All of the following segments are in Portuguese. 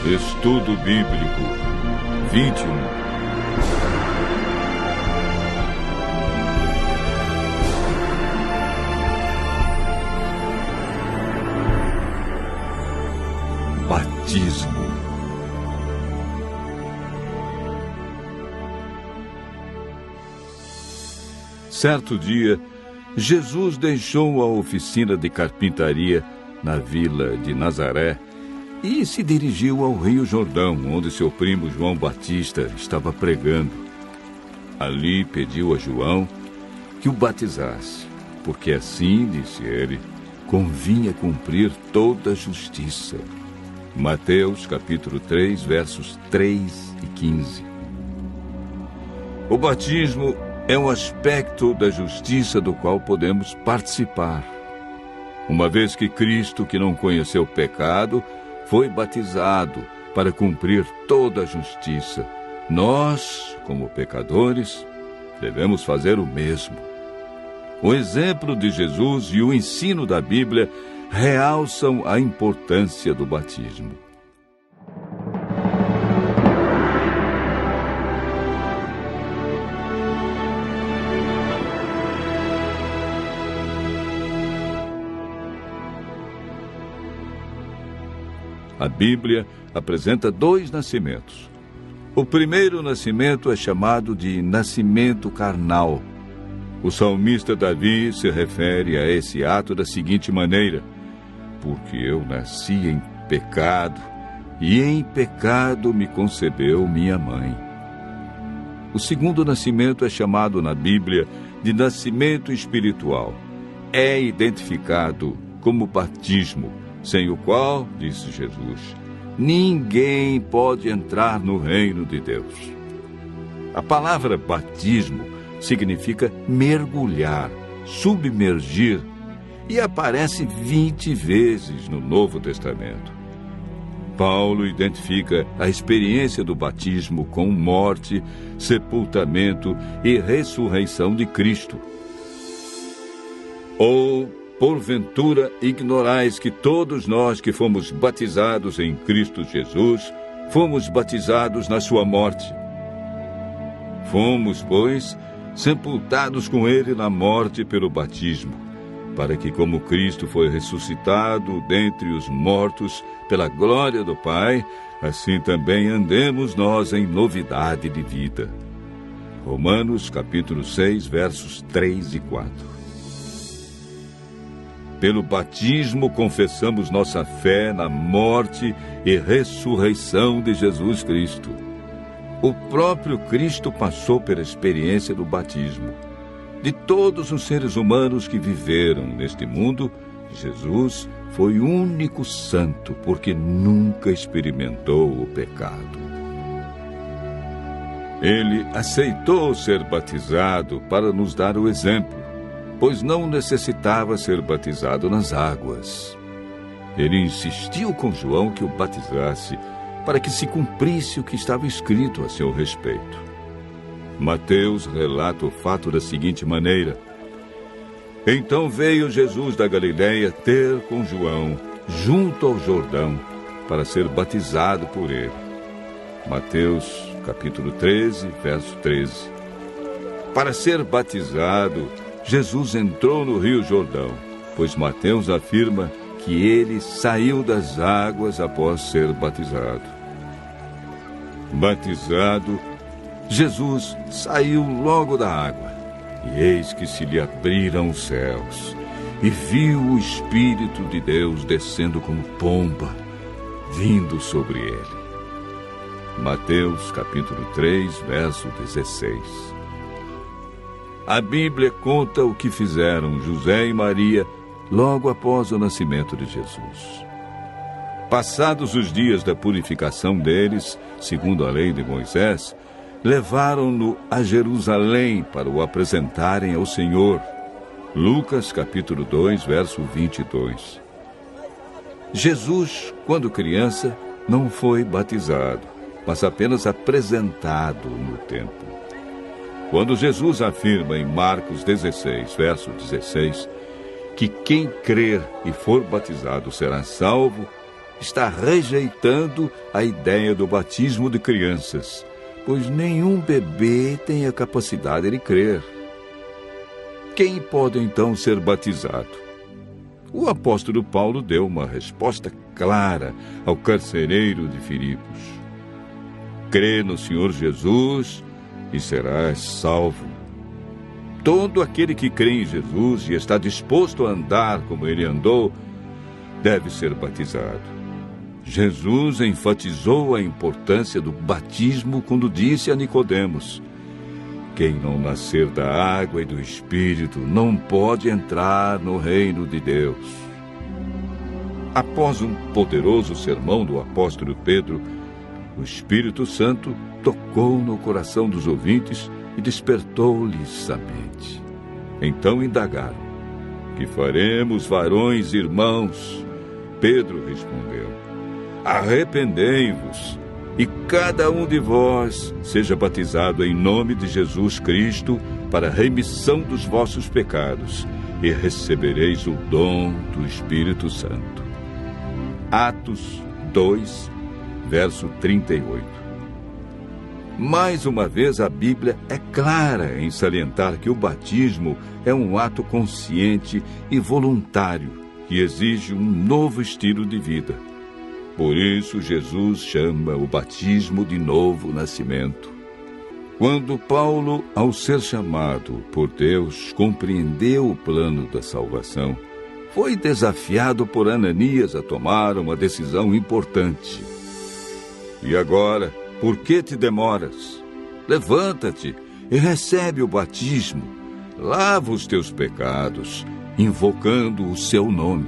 Estudo Bíblico 21. Batismo. Certo dia, Jesus deixou a oficina de carpintaria na vila de Nazaré e se dirigiu ao Rio Jordão, onde seu primo João Batista estava pregando. Ali pediu a João que o batizasse, porque assim, disse ele, convinha cumprir toda a justiça. Mateus capítulo 3, versos 3 e 15. O batismo é um aspecto da justiça do qual podemos participar. Uma vez que Cristo, que não conheceu pecado, foi batizado para cumprir toda a justiça, nós, como pecadores, devemos fazer o mesmo. O exemplo de Jesus e o ensino da Bíblia realçam a importância do batismo. A Bíblia apresenta dois nascimentos. O primeiro nascimento é chamado de nascimento carnal. O salmista Davi se refere a esse ato da seguinte maneira: porque eu nasci em pecado, e em pecado me concebeu minha mãe. O segundo nascimento é chamado na Bíblia de nascimento espiritual. É identificado como batismo, sem o qual, disse Jesus, ninguém pode entrar no reino de Deus. A palavra batismo significa mergulhar, submergir, e aparece 20 vezes no Novo Testamento. Paulo identifica a experiência do batismo com morte, sepultamento e ressurreição de Cristo. Porventura, ignorais que todos nós que fomos batizados em Cristo Jesus, fomos batizados na sua morte. Fomos, pois, sepultados com ele na morte pelo batismo, para que, como Cristo foi ressuscitado dentre os mortos pela glória do Pai, assim também andemos nós em novidade de vida. Romanos capítulo 6, versos 3 e 4. Pelo batismo, confessamos nossa fé na morte e ressurreição de Jesus Cristo. O próprio Cristo passou pela experiência do batismo. De todos os seres humanos que viveram neste mundo, Jesus foi o único santo, porque nunca experimentou o pecado. Ele aceitou ser batizado para nos dar o exemplo, pois não necessitava ser batizado nas águas. Ele insistiu com João que o batizasse, para que se cumprisse o que estava escrito a seu respeito. Mateus relata o fato da seguinte maneira: então veio Jesus da Galileia ter com João, junto ao Jordão, para ser batizado por ele. Mateus capítulo 13, verso 13. Para ser batizado, Jesus entrou no Rio Jordão, pois Mateus afirma que ele saiu das águas após ser batizado. Batizado, Jesus saiu logo da água, e eis que se lhe abriram os céus, e viu o Espírito de Deus descendo como pomba, vindo sobre ele. Mateus capítulo 3, verso 16. A Bíblia conta o que fizeram José e Maria logo após o nascimento de Jesus. Passados os dias da purificação deles, segundo a lei de Moisés, levaram-no a Jerusalém para o apresentarem ao Senhor. Lucas capítulo 2, verso 22. Jesus, quando criança, não foi batizado, mas apenas apresentado no templo. Quando Jesus afirma em Marcos 16, verso 16, que quem crer e for batizado será salvo, está rejeitando a ideia do batismo de crianças, pois nenhum bebê tem a capacidade de crer. Quem pode então ser batizado? O apóstolo Paulo deu uma resposta clara ao carcereiro de Filipos: crê no Senhor Jesus e serás salvo. Todo aquele que crê em Jesus e está disposto a andar como ele andou, deve ser batizado. Jesus enfatizou a importância do batismo quando disse a Nicodemos: quem não nascer da água e do Espírito não pode entrar no reino de Deus. Após um poderoso sermão do apóstolo Pedro, o Espírito Santo tocou no coração dos ouvintes e despertou-lhes a mente. Então indagaram: que faremos, varões e irmãos? Pedro respondeu: arrependei-vos e cada um de vós seja batizado em nome de Jesus Cristo para a remissão dos vossos pecados, e recebereis o dom do Espírito Santo. Atos 2, verso 38. Mais uma vez, a Bíblia é clara em salientar que o batismo é um ato consciente e voluntário que exige um novo estilo de vida. Por isso, Jesus chama o batismo de novo nascimento. Quando Paulo, ao ser chamado por Deus, compreendeu o plano da salvação, foi desafiado por Ananias a tomar uma decisão importante. E agora, por que te demoras? Levanta-te e recebe o batismo. Lava os teus pecados, invocando o seu nome.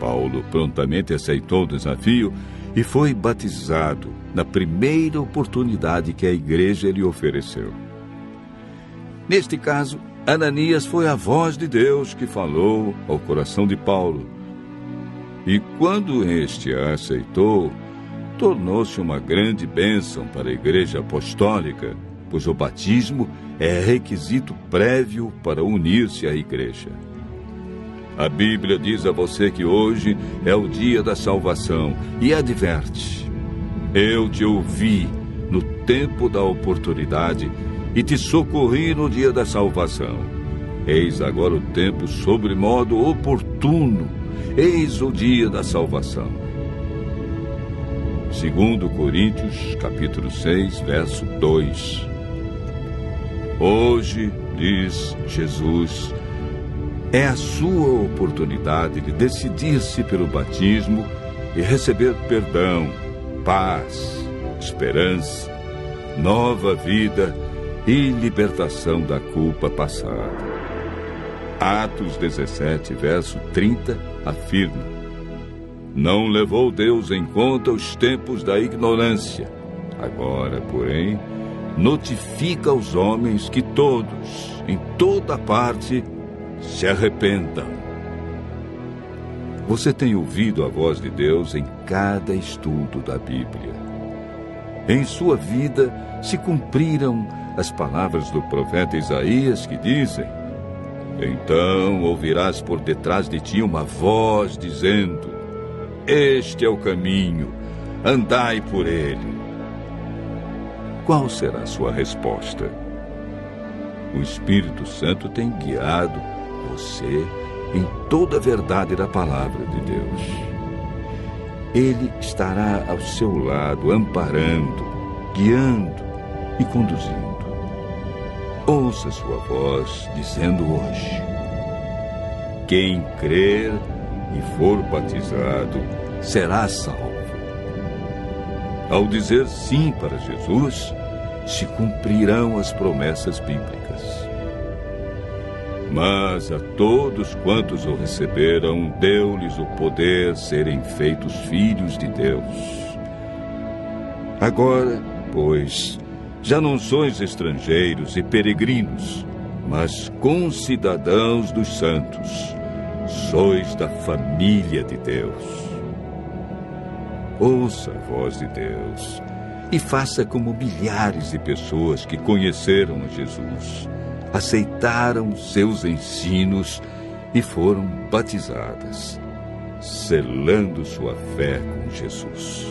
Paulo prontamente aceitou o desafio e foi batizado na primeira oportunidade que a igreja lhe ofereceu. Neste caso, Ananias foi a voz de Deus que falou ao coração de Paulo. E quando este a aceitou, tornou-se uma grande bênção para a igreja apostólica, pois o batismo é requisito prévio para unir-se à igreja. A Bíblia diz a você que hoje é o dia da salvação e adverte: eu te ouvi no tempo da oportunidade e te socorri no dia da salvação. Eis agora o tempo sobremodo oportuno, eis o dia da salvação. 2 Coríntios, capítulo 6, verso 2. Hoje, diz Jesus, é a sua oportunidade de decidir-se pelo batismo e receber perdão, paz, esperança, nova vida e libertação da culpa passada. Atos 17, verso 30, afirma: não levou Deus em conta os tempos da ignorância. Agora, porém, notifica aos homens que todos, em toda parte, se arrependam. Você tem ouvido a voz de Deus em cada estudo da Bíblia. Em sua vida se cumpriram as palavras do profeta Isaías que dizem: então ouvirás por detrás de ti uma voz dizendo: este é o caminho, andai por ele. Qual será a sua resposta? O Espírito Santo tem guiado você em toda a verdade da palavra de Deus. Ele estará ao seu lado, amparando, guiando e conduzindo. Ouça sua voz dizendo hoje: quem crer e for batizado será salvo. Ao dizer sim para Jesus, se cumprirão as promessas bíblicas. Mas a todos quantos o receberam, deu-lhes o poder serem feitos filhos de Deus. Agora, pois, já não sois estrangeiros e peregrinos, mas concidadãos dos santos. Sois da família de Deus. Ouça a voz de Deus e faça como milhares de pessoas que conheceram a Jesus, aceitaram seus ensinos e foram batizadas. selando sua fé com Jesus.